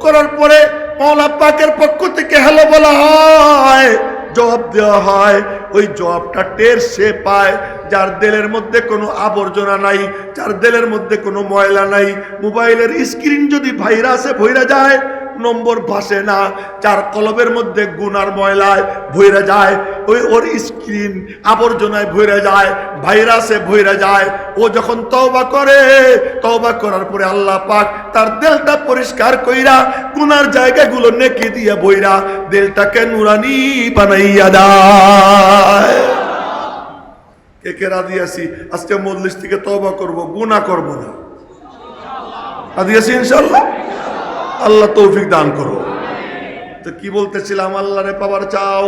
করার পরে মাওলা পাকের পক্ষ থেকে হ্যালো বলা হয়, জবাব দেওয়া হয়। ওই জবাবটা টের সে পায় যার দিলের মধ্যে কোনো আবর্জনা নাই, যার দিলের মধ্যে কোনো ময়লা নাই। মোবাইলের স্ক্রিন যদি ভাইরাসে ভইরা যায়, নম্বর ভাসে না, যার কলবের মধ্যে গুনার ময়লায় ভইরা যায়, ওর স্ক্রিন আবর্জনায় ভইরা যায়, ভাইরাসে ভইরা যায়। ও যখন তওবা করে, তওবা করার পরে আল্লাহ পাক তার দিলটা পরিষ্কার কইরা গুনার জায়গাগুলো নেকি দিয়ে বইরা দিলটাকে নুরানি বানাইয়া দেয়। কে রাজি আছি আজকে মজলিস থেকে তওবা করব, গুনাহ করব না? রাজি আছি ইনশাআল্লাহ? আল্লাহ তৌফিক দান করো। তো কি বলতেছিলাম, আল্লাহরে পাবার চাও,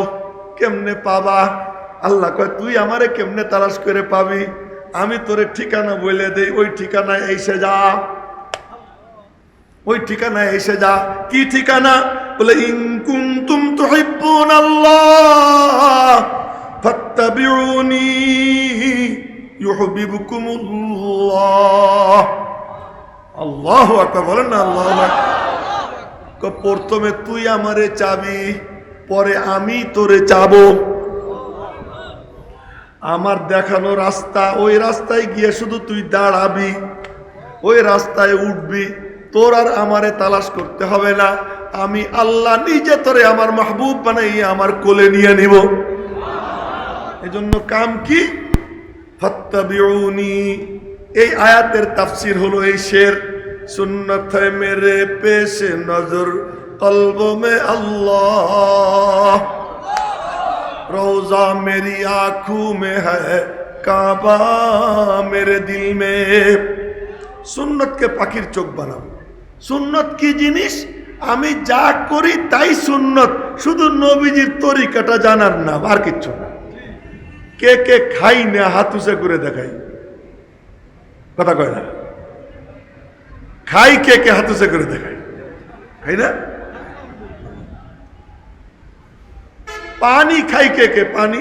কেমনে পাবা? আল্লাহ কয় তুই আমারে কেমনে তালাশ করে পাবি? আমি তোরে ঠিকানা বলে দেই, ওই ঠিকানায় এসে যা, ওই ঠিকানায় এসে যা। কি ঠিকানা? বলে ইন কুনতুম তুহিব্বুনাল্লাহ ফাত্তাবিউনি ইউহিব্বুকুমুল্লাহ। আল্লাহু আকবার, বলেন না আল্লাহু আকবার। প্রথমে তুই আমারে চাবি, পরে আমি তোরে চাবো। আমার দেখানো রাস্তা, ওই রাস্তায় গিয়ে শুধু তুই দাঁড়াবি, ওই রাস্তায় উঠবি, তোর আর আমারে তালাশ করতে হবে না। আমি আল্লাহ নিজে তোরে আমার মাহবুব বানাই আমার কোলে নিয়ে নিব। এজন্য কাম কি? ফাত্তাবিউনি। এই আয়াতের তাফসীর হলো এই শের, সুন্নত है मेरे पेश नजर कल्ब में अल्लाह, रोजा मेरी आंखों में है काबा मेरे दिल में। সুন্নতকে পাখির চোখ বানাবো। সুন্নত কি জিনিস? আমি যা করি তাই সুন্নত, শুধু নবীজির তরিকাটা জানার নাম, আর কিচ্ছু না। কে কে খাই না হাত উঁচে করে দেখাই, কথা কয় না। খাই কে কে হাত উঁচে করে দেখাই, খাই না। পানি খাই কে কে? পানি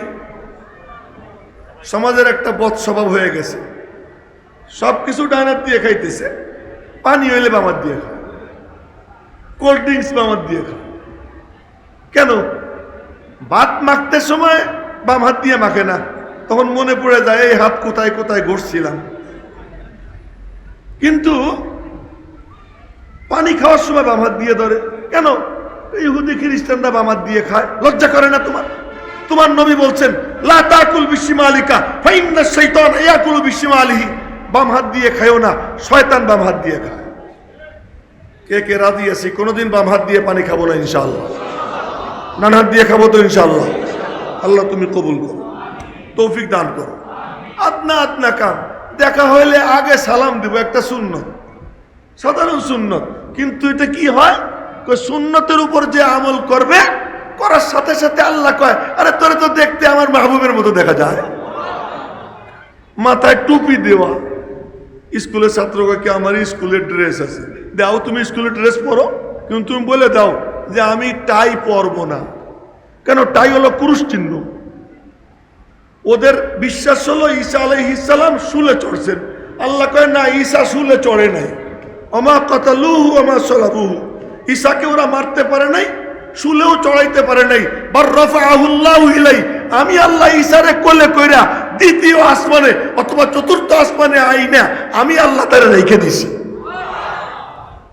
সমাজের একটা বদ স্বভাব হয়ে গেছে, সবকিছু ডানার দিয়ে খাইতেছে। পানি হইলে বামার দিয়ে খায়, কোল্ড ড্রিঙ্কস বামার দিয়ে খায়। কেন? ভাত মাখতে সময় বাম হাত দিয়ে মাখে না, তখন মনে পড়ে যায় এই হাত কোথায় কোথায় ঘষছিলাম। কিন্তু পানি খাওয়ার সময় বাম হাত দিয়ে ধরে কেন? ইহুদি খ্রিস্টানরা বাম হাত দিয়ে খায়, লজ্জা করে না তোমার? তোমার নবী বলছেন লা তাকুল বিশিমালিকা ফাইন্না শাইতান ইয়াকুলু বিশিমালিহি। বাম হাত দিয়ে খায়ও না, শয়তান বাম হাত দিয়ে খায়। কে কে রাজি আছি কোনোদিন বাম হাত দিয়ে পানি খাবো না ইনশাআল্লাহ? ডান হাত দিয়ে খাবো তো ইনশাআল্লাহ। আল্লাহ তুমি কবুল করো, তৌফিক দান করো। আপনা আপনা কাম দেখা হইলে আগে সালাম দিব, একটা সুন্নত, সাধারণ সুন্নত। কিন্তু এটা কি হয়? সুন্নতের উপর যে আমল করবে, করার সাথে সাথে আল্লাহ কয় আরে তোরে তো দেখতে আমার মাহবুবের মতো দেখা যায়। মাথায় টুপি দেওয়া, স্কুলের ছাত্রকে কি আমার স্কুলের ড্রেস আছে, দাও তুমি স্কুলের ড্রেস পরো, কিন্তু তুমি বলে দাও যে আমি টাই পরবো না। কেন? টাই হলো ক্রুশ চিহ্ন। ওদের বিশ্বাস হলো ঈসা আলাইহিস সালাম শুলে চড়ছেন। আল্লাহ কয় না, ঈসা শুলে চড়ে নাই। ওমা কাতালুহু ওমা সালাবুহু। ঈসাকে ওরা মারতে পারে নাই, শুলেও চড়াইতে পারে নাই। বার রাফাআহুল্লাহু ইলাই, আমি আল্লাহ ঈসারে কোলে কইরা দ্বিতীয় আসমানে অথবা চতুর্থ আসমানে আইনা আমি আল্লাহ তারে রেখে দিছি।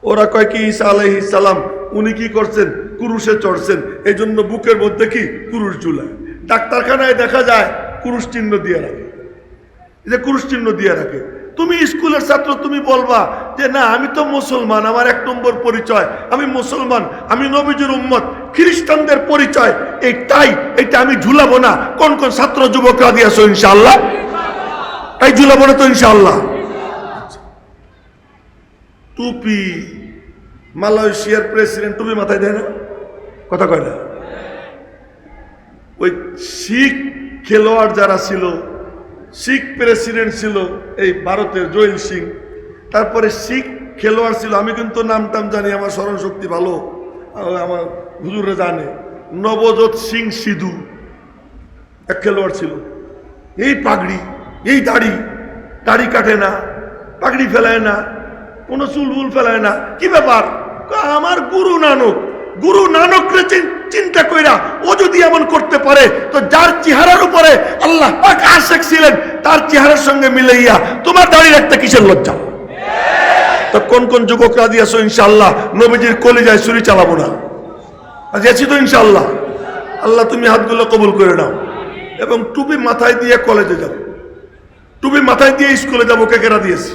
ওরা কয় কি ঈসা আলাইহিস সালাম উনি কি করছেন? ক্রুশে চড়ছেন, এই জন্য বুকের মধ্যে কি ক্রুশ ঝুলায়। ডাক্তারখানায় দেখা যায় ক্রুশ চিহ্ন দিয়ে রাখে, যে ক্রুশ চিহ্ন দিয়ে রাখে। তুমি স্কুলের ছাত্র, তুমি বলবা যে না আমি তো মুসলমান, আমার এক নম্বর পরিচয় আমি মুসলমান, আমি নবীজির উম্মত। খ্রিস্টানদের পরিচয় এই টাই, এটা আমি ঝুলাবো না। কোন কোন ছাত্র যুবকরা দিয়েছো ইনশাআল্লাহ? তাই ঝুলাবো না তো ইনশাআল্লাহ। টুপি, মালয়েশিয়ার প্রেসিডেন্ট টুপি মাথায় দেয় না, কথা কয় না। ওই শিখ খেলোয়াড় যারা ছিল, শিখ প্রেসিডেন্ট ছিল এই ভারতের জয়েল সিং, তারপরে শিখ খেলোয়াড় ছিল, আমি কিন্তু নাম টাম জানি, আমার স্মরণ শক্তি ভালো, আমার হুজুরে জানে, নবজোৎ সিং সিধু এক খেলোয়াড় ছিল। এই পাগড়ি, এই দাড়ি, দাড়ি কাটে না, পাগড়ি ফেলায় না, কোনো চুলবুল ফেলায় না। কি ব্যাপার? আমার গুরু নানক, গুরু নানকরে চিন্তা কইরা ও যদি এমন করতে পারে, তো যার চেহারার উপরে আল্লাহ পাক আশিক ছিলেন তার চেহারার সঙ্গে মিলাইয়া তোমার দাড়ি রাখতে কিসের লজ্জা? তো কোন কোন যুবক রাজি আছো ইনশাআল্লাহ নবীজির কলিজায় ছুরি চালাবো না? আজ আছি তো ইনশাআল্লাহ। আল্লাহ তুমি হাতগুলো কবুল করে নাও। এবং টুপি মাথায় দিয়ে কলেজে যাবো, টুপি মাথায় দিয়ে স্কুলে যাবো, কে কেরা দিয়েছি?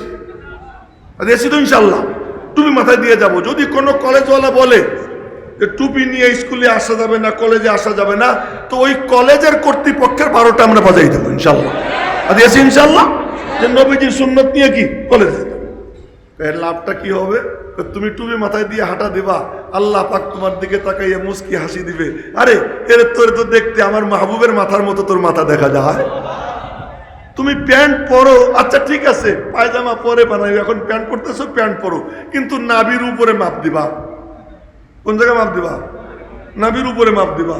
আজ আছি তো ইনশাআল্লাহ। টুপি মাথায় দিয়ে যাব। যদি কোনো কলেজওয়ালা বলে যে টুপি নিয়ে স্কুলে আসা যাবে না, কলেজে আসা যাবে না, তো ওই কলেজের কর্তৃপক্ষের 12টা আমরা বাজাই দেবো ইনশাআল্লাহ। আজ আছি ইনশাআল্লাহ যে নবীজির সুন্নত নিয়ে কি কলেজে। এর লাভটা কি হবে? তুমি টুপি মাথায় দিয়ে হাঁটা দিবা, আল্লাহ পাক তোমার দিকে তাকাইয়া মুস্কি হাসি দিবে। আরে এর তোর তো দেখতে আমার মাহবুবের মাথার মতো তোর মাথা দেখা যায়। তুমি প্যান্ট পরো, আচ্ছা ঠিক আছে, পায়জামা পরে বানাইবে, এখন প্যান্ট পরতেছো প্যান্ট পরো, কিন্তু নাভির উপরে মাপ দিবা। কোন জায়গায় মাপ দিবা? নাভির উপরে মাপ দিবা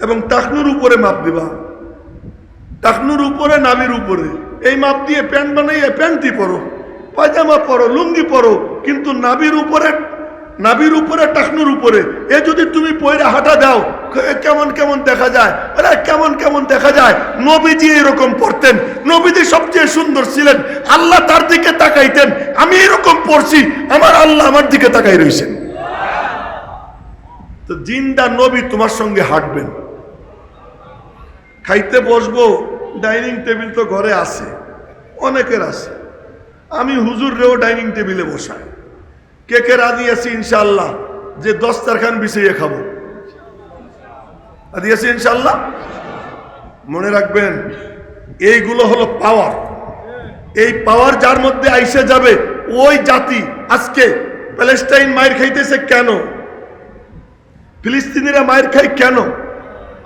এবং টাকনুর উপরে মাপ দিবা, টাকনুর উপরে নাভির উপরে। এই মাপ দিয়ে প্যান্ট বানাইয়ে প্যান্টই পরো, পায়জামা পরো, লুঙ্গি পরো, কিন্তু নাভির উপরে টাকনুর উপরে এ যদি তুমি পয়রা হাঁটা দাও কেমন কেমন দেখা যায়। আরে কেমন কেমন দেখা যায়? নবীজি এরকম পড়তেন, নবীজি সবচেয়ে সুন্দর ছিলেন, আল্লাহ তার দিকে তাকাইতেন। আমি এরকম পড়ছি, আমার আল্লাহ আমার দিকে তাকাই রয়েছেন। তো জিন্দা নবী তোমার সঙ্গে হাঁটবেন। খাইতে বসবো, ডাইনিং টেবিল তো ঘরে আছে, অনেকের আছে। আমি হুজুররেও ডাইনিং টেবিলে বসাই। কে কে রাজি আছি ইনশাআল্লাহ যে দস্তারখান বিছিয়ে খাবো? রাজি আছি ইনশাআল্লাহ? মনে রাখবেন, এইগুলো হলো পাওয়ার। এই পাওয়ার যার মধ্যে আইসে যাবে, ওই জাতি আজকে প্যালেস্টাইন মায়ের খাইতেছে কেন? ফিলিস্তিনিরা মায়ের খায় কেন?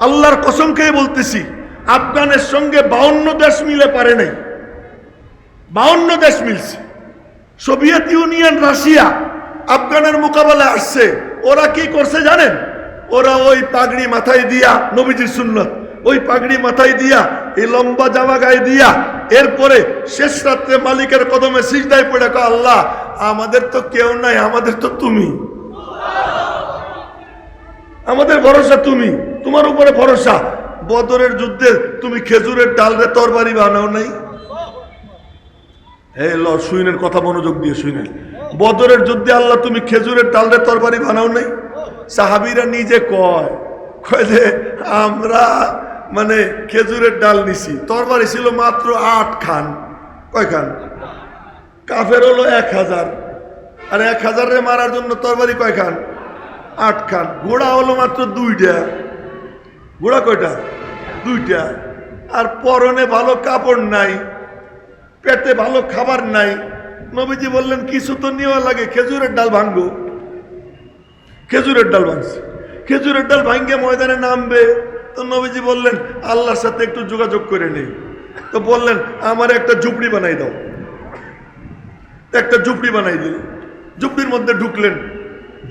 আল্লাহর কসম খেয়ে বলতেছি, আফগানের সঙ্গে 52 দেশ মিলে পারে নাই, 52 দেশ মিলছে। সোভিয়েত ইউনিয়ন, রাশিয়া আফগানের মোকাবেলায় আসছে। ওরা কি করছে জানেন? ওরা ওই পাগড়ি মাথায় দিয়া, নবীজির সুন্নত, ওই পাগড়ি মাথায় দিয়া, এই লম্বা জামা গায়ে দিয়া, এরপরে শেষ রাত্রে মালিকের কদমে সিজদায় পড়ে কয়, আল্লাহ আমাদের তো কেউ নাই, আমাদের তো তুমি, আমাদের ভরসা তুমি, তোমার উপরে ভরসা। বদরের যুদ্ধে তুমি খেজুরের ডালরে তরবারি বানাও নাই? এই ল শুইনের কথা মনোযোগ দিয়ে শুইনেন। বদরের যুদ্ধে আল্লাহ তুমি খেজুরের ডালরে তরবারি বানাও নাই? সাহাবীরা নিজে কয় যে আমরা মানে খেজুরের ডাল নিছি, তরবারি ছিল মাত্র 8 খান। কয় খান? কাফের হলো 1000, আর 1000 মারার জন্য তরবারি কয় খান? 8 খান। ঘোড়া হলো মাত্র 2টা। ঘোড়া কয়টা? 2টা। আর পরনে ভালো কাপড় নাই, পেটে ভালো খাবার নাই। নবীজি বললেন কিছু তো নেওয়া লাগে, খেজুরের ডাল ভাঙবো। খেজুরের ডাল ভাঙছে, খেজুরের ডাল ভাঙ্গে ময়দানে নামবে। তো নবীজি বললেন আল্লাহর সাথে একটু যোগাযোগ করে নেই। তো বললেন আমার একটা ঝুপড়ি বানাই দাও। একটা ঝুপড়ি বানাই দিল, ঝুপড়ির মধ্যে ঢুকলেন।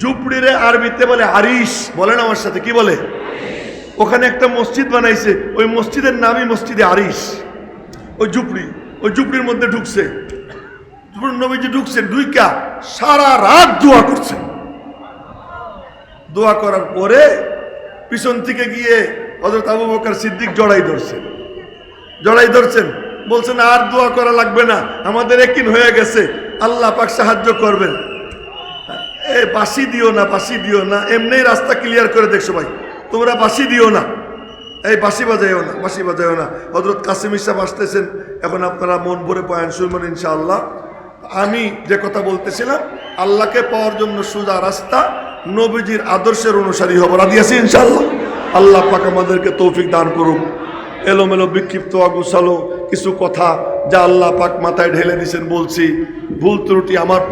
ঝুপড়িরে আরবিতে বলে আরিশ, বলেন আমার সাথে, কি বলে? ওখানে একটা মসজিদ বানাইছে, ওই মসজিদের নামই মসজিদে আরিশ। ওই ঝুপড়ির মধ্যে ঢুকছে। নবীজি ঢুকছেন, ঢুইকা সারা রাত দোয়া করছেন। দোয়া করার পরে পিছন থেকে গিয়ে হযরত আবু বকর সিদ্দিক জড়াই ধরছেন, বলছেন আর দোয়া করা লাগবে না, আমাদের ইয়াকিন হয়ে গেছে, আল্লাহ পাক সাহায্য করবেন। বাঁশি দিও না, এমনি রাস্তা ক্লিয়ার করে দেখছো ভাই, তোমরা বাঁশি দিও না, এই বাঁশি বাজাইও না। হযরত কাসিম সাহেব আসতেছেন, এখন আপনারা মন ভরে বয়ান শুনবেন ইনশাআল্লাহ। আমি যে কথা বলতেছিলাম, আল্লাহকে পাওয়ার জন্য সোজা রাস্তা, নবীজির আদর্শের অনুসারী হব। রাজি আছি ইনশাআল্লাহ? আল্লাহ পাক আমাদেরকে তৌফিক দান করুন। এলোমেলো বিক্ষিপ্ত অগোছালো কিছু কথা যা আল্লাহ পাক মাথায় ঢেলে দিয়েছেন বলছি, ভুল ত্রুটি আমার